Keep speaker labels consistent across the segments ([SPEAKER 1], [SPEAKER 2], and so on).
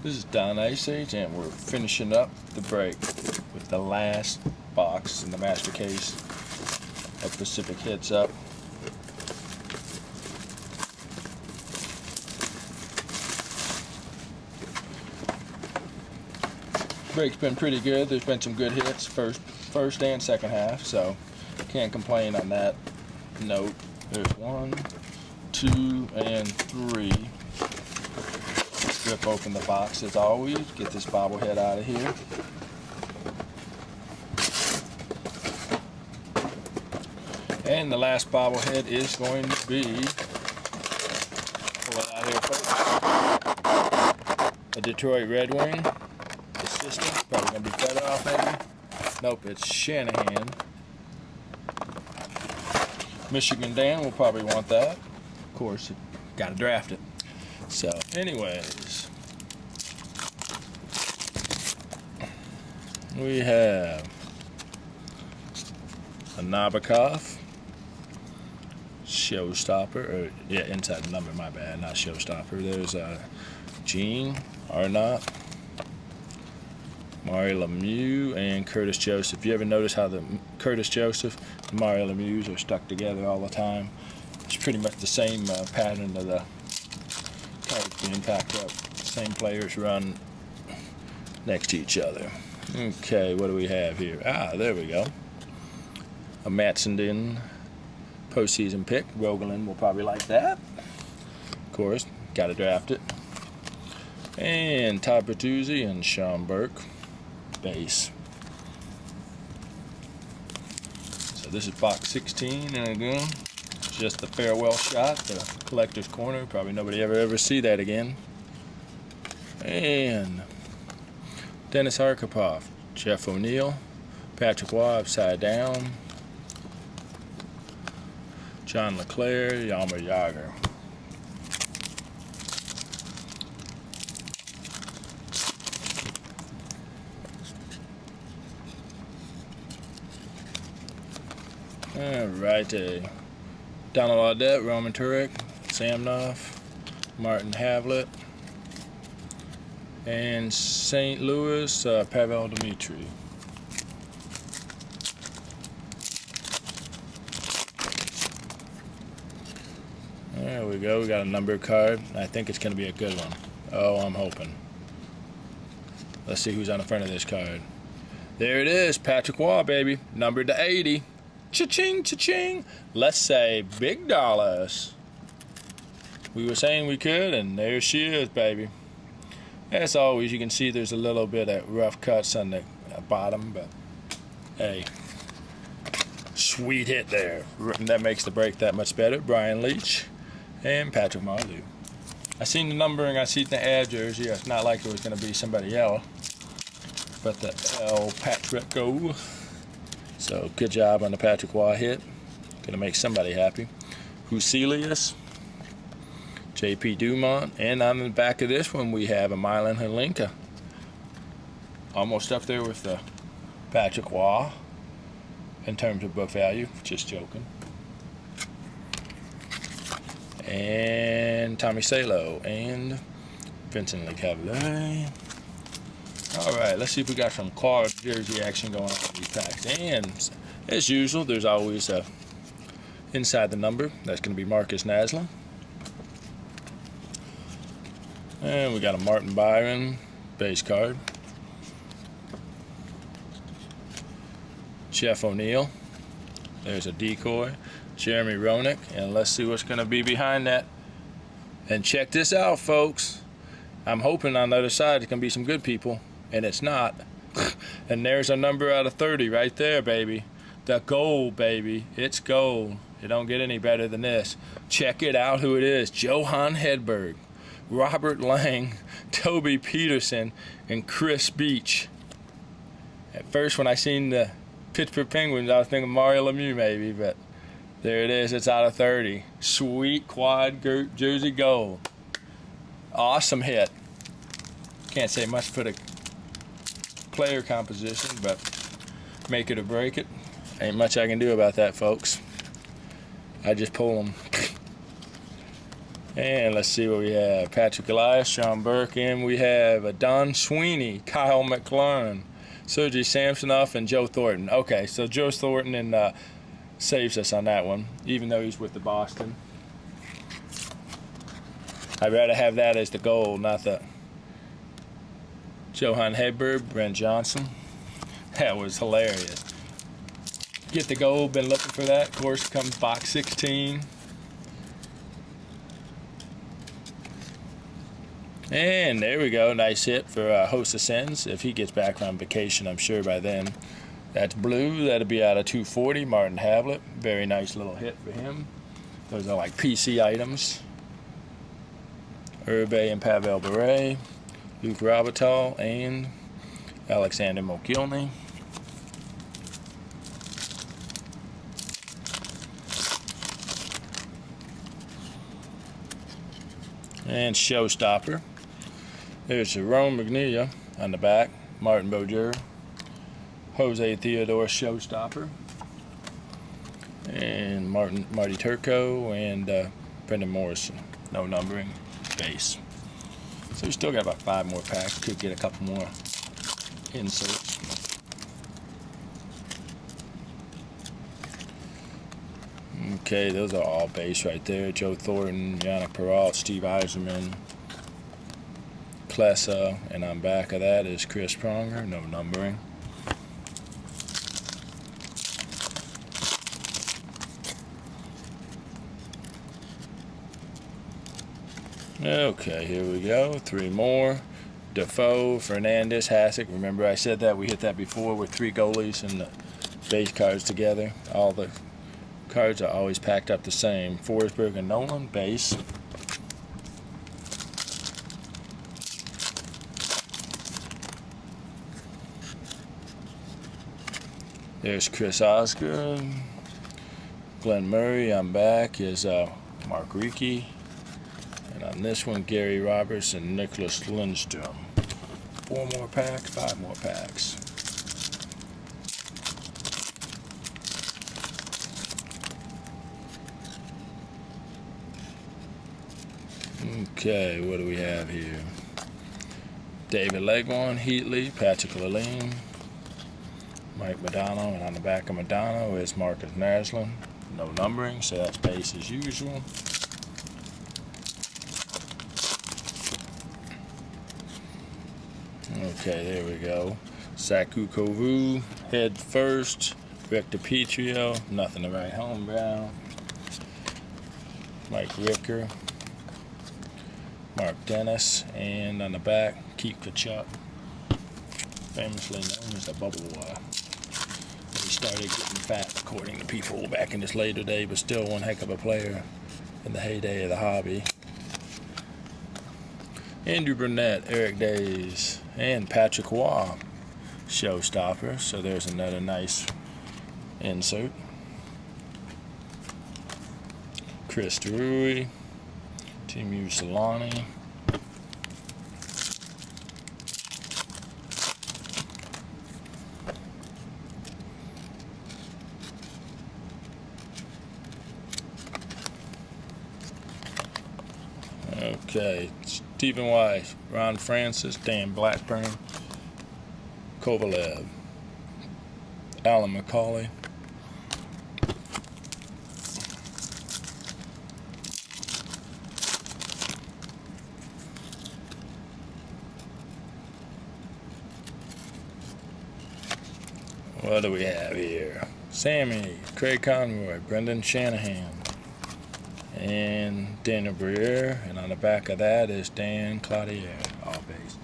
[SPEAKER 1] This is Don Ice Age, and we're finishing up the break with the last box in the master case of Pacific Hits Up. Break's been pretty good. There's been some good hits first and second half, so can't complain on that note. There's 1, 2, and 3. Rip open the box as always. Get this bobblehead out of here. And the last bobblehead is going to be, pull it out here folks, a Detroit Red Wing assistant. Probably going to be better off maybe. Nope, it's Shanahan. Michigan Dan will probably want that. Of course, got to draft it. So, anyways, we have a Nabokov Showstopper, or yeah, inside the number, my bad, not Showstopper. There's Gene Arnott, Mario Lemieux, and Curtis Joseph. You ever notice how the Curtis Joseph and Mario Lemieux are stuck together all the time? It's pretty much the same pattern of the cards being packed up. Same players run next to each other. Okay, what do we have here? There we go. A Matsenden postseason pick. Rogalin will probably like that. Of course, got to draft it. And Todd Bertuzzi and Sean Burke, base. So this is box 16, and again, just the farewell shot, the collector's corner. Probably nobody ever see that again. And Dennis Arkhipov, Jeff O'Neill, Patrick Waugh upside down, John LeClair, Jaromir Jagr. Alright, Donald Audette, Roman Turek, Samnoff, Martin Havlet, and St. Louis, Pavel Dmitry. There we go. We got a number card. I think it's going to be a good one. Oh, I'm hoping. Let's see who's on the front of this card. There it is, Patrick Waugh, baby, numbered to 80. Cha-ching, cha-ching. Let's say big dollars. We were saying we could, and there she is, baby. As always, you can see there's a little bit of rough cuts on the bottom, but hey, sweet hit there. That makes the break that much better. Brian Leach and Patrick Marleau. I seen the numbering, I seen the ad jersey. It's not like it was going to be somebody else, but the El Patrico. So good job on the Patrick Waugh hit. Gonna make somebody happy. Huselius, J.P. Dumont, and on the back of this one we have a Milan Hlinka. Almost up there with the Patrick Waugh in terms of book value. Just joking. And Tommy Salo and Vincent Lecavalier. Alright, let's see if we got some card jersey action going on with these packs. And as usual, there's always inside the number. That's going to be Marcus Naslund. And we got a Martin Byron base card. Jeff O'Neill. There's a decoy. Jeremy Roenick. And let's see what's going to be behind that. And check this out, folks. I'm hoping on the other side it's going to be some good people. And it's not. And there's a number out of 30 right there, baby. The gold, baby. It's gold. It don't get any better than this. Check it out who it is. Johan Hedberg, Robert Lang, Toby Peterson, and Chris Beach. At first, when I seen the Pittsburgh Penguins, I was thinking Mario Lemieux maybe, but there it is. It's out of 30. Sweet quad jersey gold. Awesome hit. Can't say much for the player composition, but make it or break it. Ain't much I can do about that, folks. I just pull them. And let's see what we have. Patrick Elias, Sean Burke, and we have a Don Sweeney, Kyle McLaurin, Sergey Samsonov, and Joe Thornton. Okay, so Joe Thornton and saves us on that one, even though he's with the Boston. I'd rather have that as the goal, not the Johan Hedberg, Brent Johnson. That was hilarious. Get the goal, been looking for that. Of course, comes box 16. And there we go, nice hit for Hossa Sens. If he gets back on vacation, I'm sure by then. That's blue, that'll be out of 240, Martin Havlat. Very nice little hit for him. Those are like PC items. Hervé and Pavel Bure, Luke Robitaille, and Alexander Mogilny. And Showstopper. There's Jerome Magnolia on the back, Martin Brodeur, Jose Theodore Showstopper, and Marty Turco, and Brendan Morrison. No numbering, base. So we still got about 5 more packs. Could get a couple more inserts. Okay, those are all base right there. Joe Thornton, Yannick Perrault, Steve Yzerman, Klesa, and on back of that is Chris Pronger, no numbering. Okay, here we go. 3 more. Defoe, Fernandez, Hasek. Remember I said that? We hit that before with 3 goalies and the base cards together. All the cards are always packed up the same. Forsberg and Nolan, base. There's Chris Oscar. Glenn Murray on back is Mark Ricci. And on this one, Gary Roberts and Nicholas Lindstrom. 4 more packs, 5 more packs. Okay, what do we have here? David Legwand, Heatley, Patrick Lalime, Mike Modano, and on the back of Modano is Marcus Naslund. No numbering, so that's base as usual. Okay, there we go. Saku Kovu, head first. Rick DiPietro, nothing to write home about. Mike Ricker, Mark Dennis, and on the back, Keith Tkachuk, famously known as the Bubble Boy. He started getting fat, according to people back in his later day, but still one heck of a player in the heyday of the hobby. Andrew Burnett, Eric Days, and Patrick Waugh, Showstopper. So there's another nice insert. Chris Drury, Timu Solani, okay, Stephen Weiss, Ron Francis, Dan Blackburn, Kovalev, Alan McCauley, what do we have here? Sammy, Craig Conroy, Brendan Shanahan, and Daniel Briere, and on the back of that is Dan Cloutier, all base.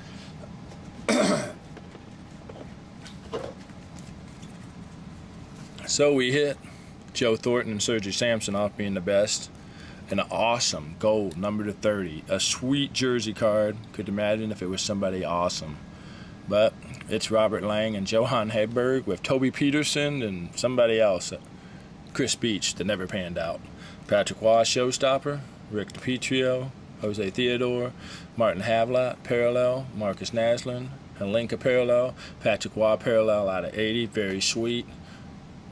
[SPEAKER 1] So we hit Joe Thornton and Sergey Samsonov being the best. An awesome gold, number to 30. A sweet jersey card. Could imagine if it was somebody awesome. But it's Robert Lang and Johan Hedberg with Toby Peterson and somebody else. Chris Beach that never panned out. Patrick Waugh, Showstopper. Rick DiPietro, Jose Theodore, Martin Havlat, parallel. Marcus Naslund, Helenka parallel. Patrick Waugh parallel out of 80. Very sweet.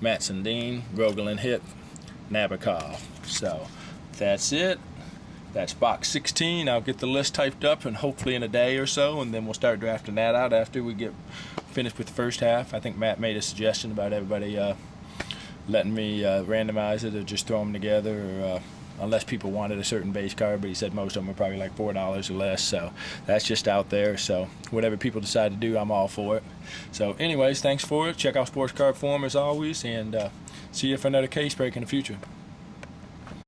[SPEAKER 1] Matt Sundin, Rogalin hit, Nabokov. So that's it. That's box 16. I'll get the list typed up and hopefully in a day or so, and then we'll start drafting that out after we get finished with the first half. I think Matt made a suggestion about everybody letting me randomize it or just throw them together, or unless people wanted a certain base card, but he said most of them are probably like $4 or less, so that's just out there. So whatever people decide to do, I'm all for it. So anyways, thanks for it. Check out Sports Card Forum as always, and see you for another case break in the future.